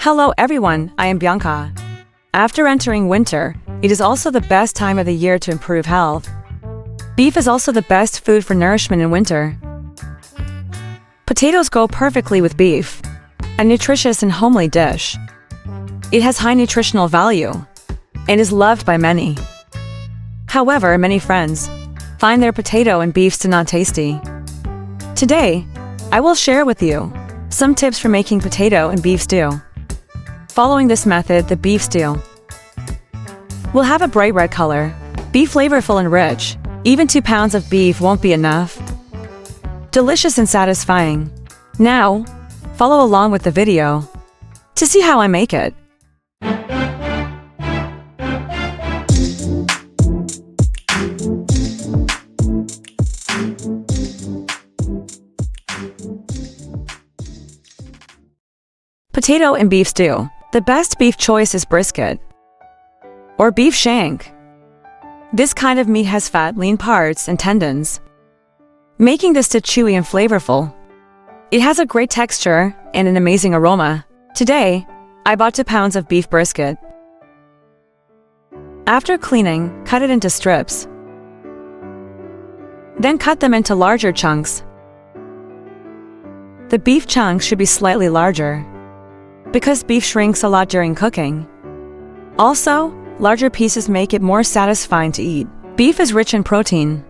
Hello everyone, I am Bianca. After entering winter, it is also the best time of the year to improve health. Beef is also the best food for nourishment in winter. Potatoes go perfectly with beef, a nutritious and homely dish. It has high nutritional value and is loved by many. However, many friends find their potato and beef stew not tasty. Today, I will share with you some tips for making potato and beef stew. Following this method, the beef stew will have a bright red color, be flavorful and rich. Even 2 pounds of beef won't be enough. Delicious and satisfying. Now, follow along with the video to see how I make it. Potato and beef stew. The best beef choice is brisket or beef shank. This kind of meat has fat, lean parts, and tendons, making this stew chewy and flavorful. It has a great texture and an amazing aroma. Today, I bought 2 pounds of beef brisket. After cleaning, cut it into strips. Then cut them into larger chunks. The beef chunks should be slightly larger, because beef shrinks a lot during cooking. Also, larger pieces make it more satisfying to eat. Beef is rich in protein,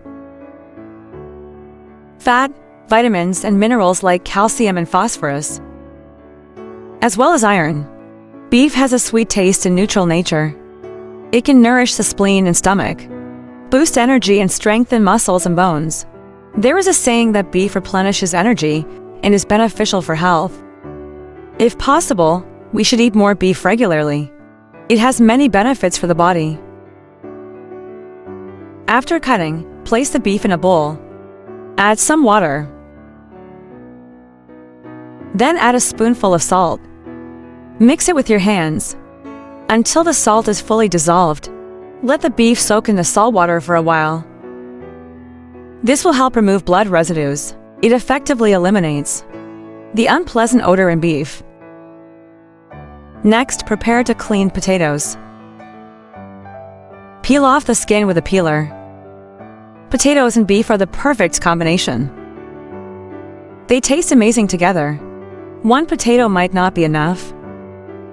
fat, vitamins, and minerals like calcium and phosphorus, as well as iron. Beef has a sweet taste and neutral nature. It can nourish the spleen and stomach, boost energy, and strengthen muscles and bones. There is a saying that beef replenishes energy and is beneficial for health. If possible, we should eat more beef regularly. It has many benefits for the body. After cutting, place the beef in a bowl. Add some water. Then add a spoonful of salt. Mix it with your hands until the salt is fully dissolved. Let the beef soak in the salt water for a while. This will help remove blood residues. It effectively eliminates the unpleasant odor in beef. Next, prepare to clean potatoes. Peel off the skin with a peeler. Potatoes and beef are the perfect combination. They taste amazing together. 1 potato might not be enough,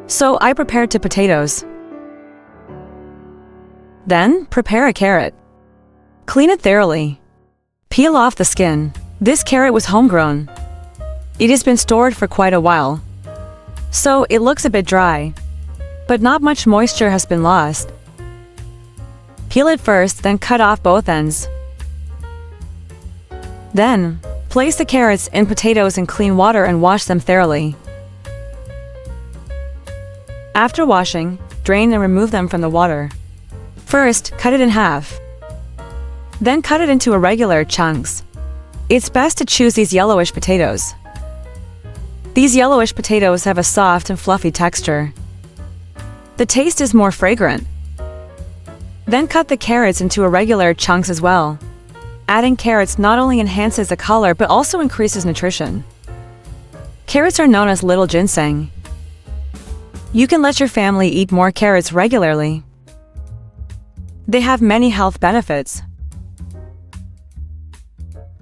so I prepared 2 potatoes. Then, prepare a carrot. Clean it thoroughly. Peel off the skin. This carrot was homegrown. It has been stored for quite a while, so it looks a bit dry, but not much moisture has been lost. Peel it first, then cut off both ends. Then, place the carrots and potatoes in clean water and wash them thoroughly. After washing, drain and remove them from the water. First, cut it in half. Then cut it into irregular chunks. It's best to choose these yellowish potatoes. These yellowish potatoes have a soft and fluffy texture. The taste is more fragrant. Then cut the carrots into irregular chunks as well. Adding carrots not only enhances the color but also increases nutrition. Carrots are known as little ginseng. You can let your family eat more carrots regularly. They have many health benefits.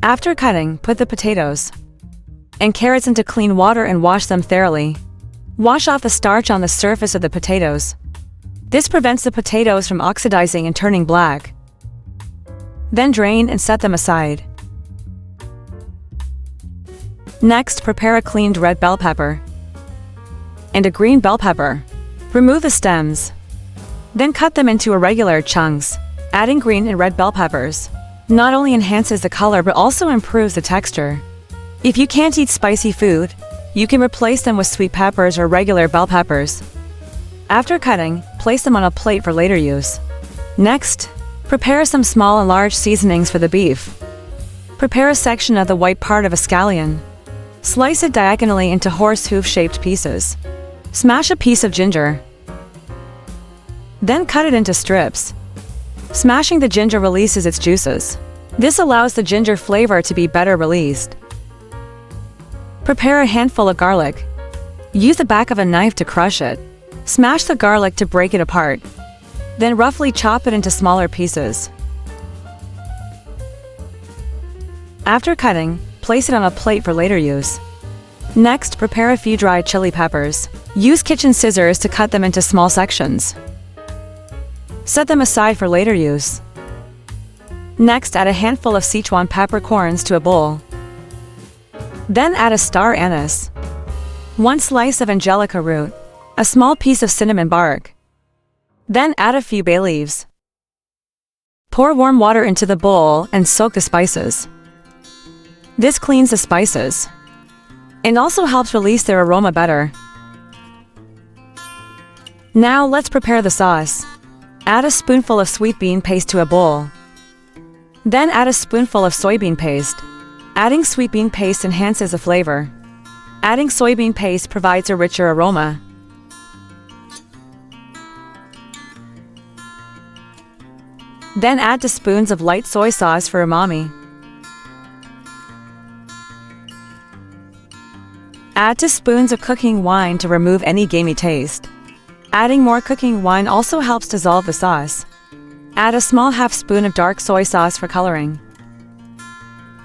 After cutting, put the potatoes and carrots into clean water and wash them thoroughly. Wash off the starch on the surface of the potatoes. This prevents the potatoes from oxidizing and turning black. Then drain and set them aside. Next, prepare a cleaned red bell pepper and a green bell pepper. Remove the stems. Then cut them into irregular chunks. Adding green and red bell peppers not only enhances the color but also improves the texture. If you can't eat spicy food, you can replace them with sweet peppers or regular bell peppers. After cutting, place them on a plate for later use. Next, prepare some small and large seasonings for the beef. Prepare a section of the white part of a scallion. Slice it diagonally into horse hoof-shaped pieces. Smash a piece of ginger. Then cut it into strips. Smashing the ginger releases its juices. This allows the ginger flavor to be better released. Prepare a handful of garlic. Use the back of a knife to crush it. Smash the garlic to break it apart. Then roughly chop it into smaller pieces. After cutting, place it on a plate for later use. Next, prepare a few dried chili peppers. Use kitchen scissors to cut them into small sections. Set them aside for later use. Next, add a handful of Sichuan peppercorns to a bowl. Then add a star anise, 1 slice of angelica root, a small piece of cinnamon bark. Then add a few bay leaves. Pour warm water into the bowl and soak the spices. This cleans the spices and also helps release their aroma better. Now let's prepare the sauce. Add a spoonful of sweet bean paste to a bowl. Then add a spoonful of soybean paste. Adding sweet bean paste enhances the flavor. Adding soybean paste provides a richer aroma. Then add 2 spoons of light soy sauce for umami. Add 2 spoons of cooking wine to remove any gamey taste. Adding more cooking wine also helps dissolve the sauce. Add a small ½ spoon of dark soy sauce for coloring.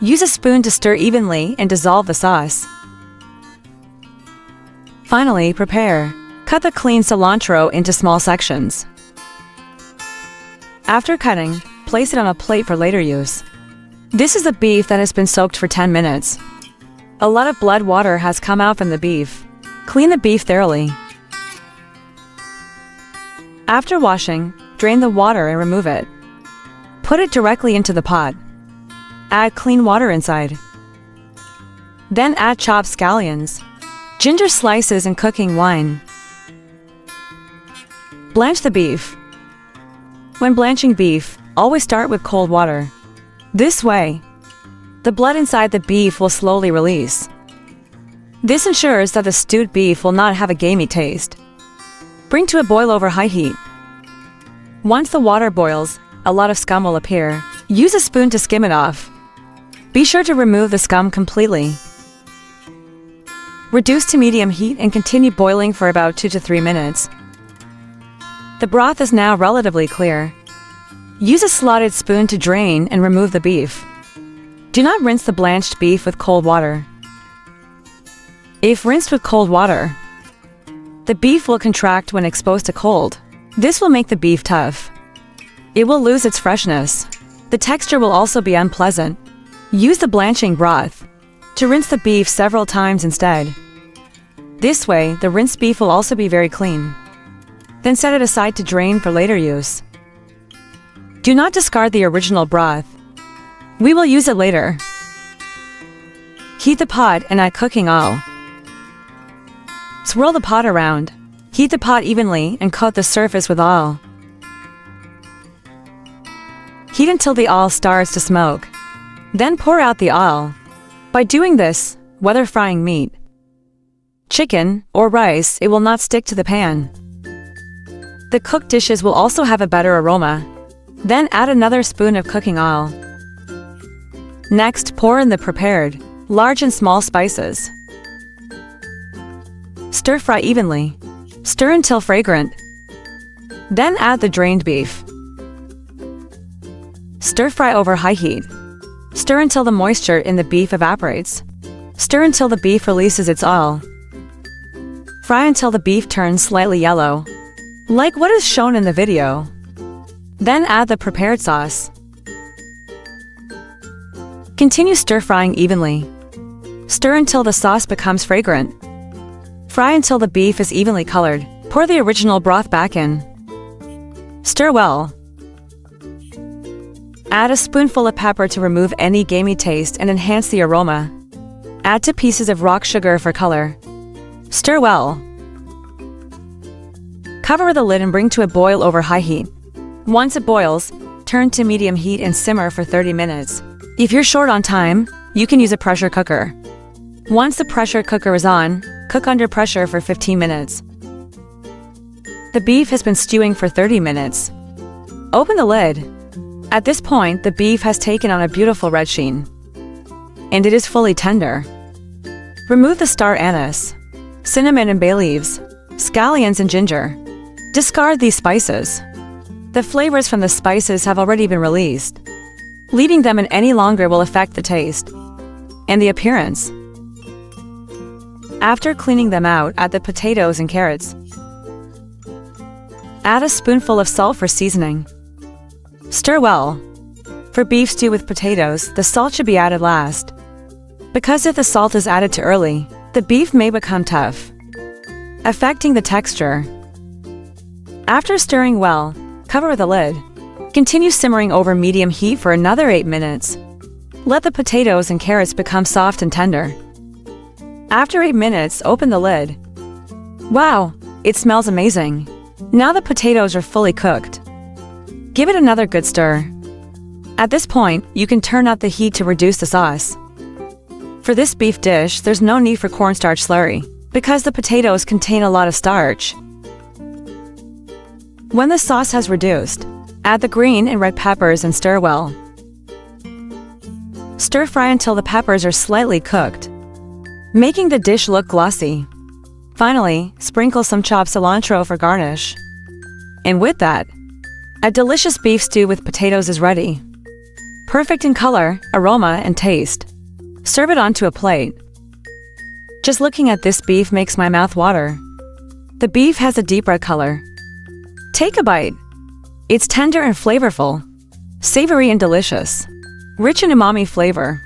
Use a spoon to stir evenly and dissolve the sauce. Finally, cut the clean cilantro into small sections. After cutting, place it on a plate for later use. This is the beef that has been soaked for 10 minutes. A lot of blood water has come out from the beef. Clean the beef thoroughly. After washing, drain the water and remove it. Put it directly into the pot. Add clean water inside. Then add chopped scallions, ginger slices and cooking wine. Blanch the beef. When blanching beef, always start with cold water. This way, the blood inside the beef will slowly release. This ensures that the stewed beef will not have a gamey taste. Bring to a boil over high heat. Once the water boils, a lot of scum will appear. Use a spoon to skim it off. Be sure to remove the scum completely. Reduce to medium heat and continue boiling for about 2 to 3 minutes. The broth is now relatively clear. Use a slotted spoon to drain and remove the beef. Do not rinse the blanched beef with cold water. If rinsed with cold water, the beef will contract when exposed to cold. This will make the beef tough. It will lose its freshness. The texture will also be unpleasant. Use the blanching broth to rinse the beef several times instead. This way, the rinsed beef will also be very clean. Then set it aside to drain for later use. Do not discard the original broth. We will use it later. Heat the pot and add cooking oil. Swirl the pot around. Heat the pot evenly and coat the surface with oil. Heat until the oil starts to smoke. Then pour out the oil. By doing this, whether frying meat, chicken, or rice, it will not stick to the pan. The cooked dishes will also have a better aroma. Then add another spoon of cooking oil. Next, pour in the prepared, large and small spices. Stir fry evenly. Stir until fragrant. Then add the drained beef. Stir fry over high heat. Stir until the moisture in the beef evaporates. Stir until the beef releases its oil. Fry until the beef turns slightly yellow, like what is shown in the video. Then add the prepared sauce. Continue stir-frying evenly. Stir until the sauce becomes fragrant. Fry until the beef is evenly colored. Pour the original broth back in. Stir well. Add a spoonful of pepper to remove any gamey taste and enhance the aroma. Add 2 pieces of rock sugar for color. Stir well. Cover with a lid and bring to a boil over high heat. Once it boils, turn to medium heat and simmer for 30 minutes. If you're short on time, you can use a pressure cooker. Once the pressure cooker is on, cook under pressure for 15 minutes. The beef has been stewing for 30 minutes. Open the lid. At this point, the beef has taken on a beautiful red sheen, and it is fully tender. Remove the star anise. cinnamon and bay leaves, scallions and ginger. Discard these spices. The flavors from the spices have already been released. Leaving them in any longer will affect the taste and the appearance. After cleaning them out, add the potatoes and carrots. Add a spoonful of salt for seasoning. Stir well. For beef stew with potatoes, the salt should be added last, because if the salt is added too early, the beef may become tough, affecting the texture. After stirring well, cover with a lid. Continue simmering over medium heat for another 8 minutes. Let the potatoes and carrots become soft and tender. After 8 minutes, open the lid. Wow, it smells amazing. Now the potatoes are fully cooked. Give it another good stir. At this point, you can turn up the heat to reduce the sauce. For this beef dish, there's no need for cornstarch slurry, because the potatoes contain a lot of starch. When the sauce has reduced, add the green and red peppers and stir well. Stir fry until the peppers are slightly cooked, making the dish look glossy. Finally, sprinkle some chopped cilantro for garnish. And with that, a delicious beef stew with potatoes is ready. Perfect in color, aroma, and taste. Serve it onto a plate. Just looking at this beef makes my mouth water. The beef has a deep red color. Take a bite. It's tender and flavorful, savory and delicious, rich in umami flavor,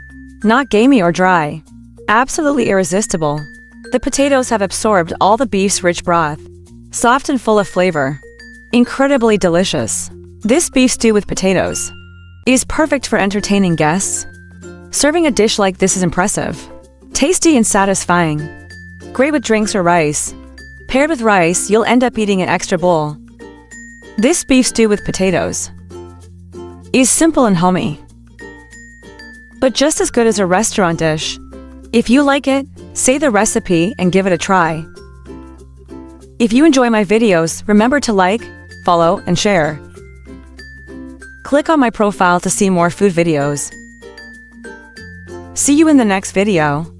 not gamey or dry, absolutely irresistible. The potatoes have absorbed all the beef's rich broth, soft and full of flavor, incredibly delicious. This beef stew with potatoes is perfect for entertaining guests. Serving a dish like this is impressive, tasty and satisfying. Great with drinks or rice. Paired with rice, you'll end up eating an extra bowl. This beef stew with potatoes is simple and homey, but just as good as a restaurant dish. If you like it, save the recipe and give it a try. If you enjoy my videos, remember to like, follow, and share. Click on my profile to see more food videos. See you in the next video.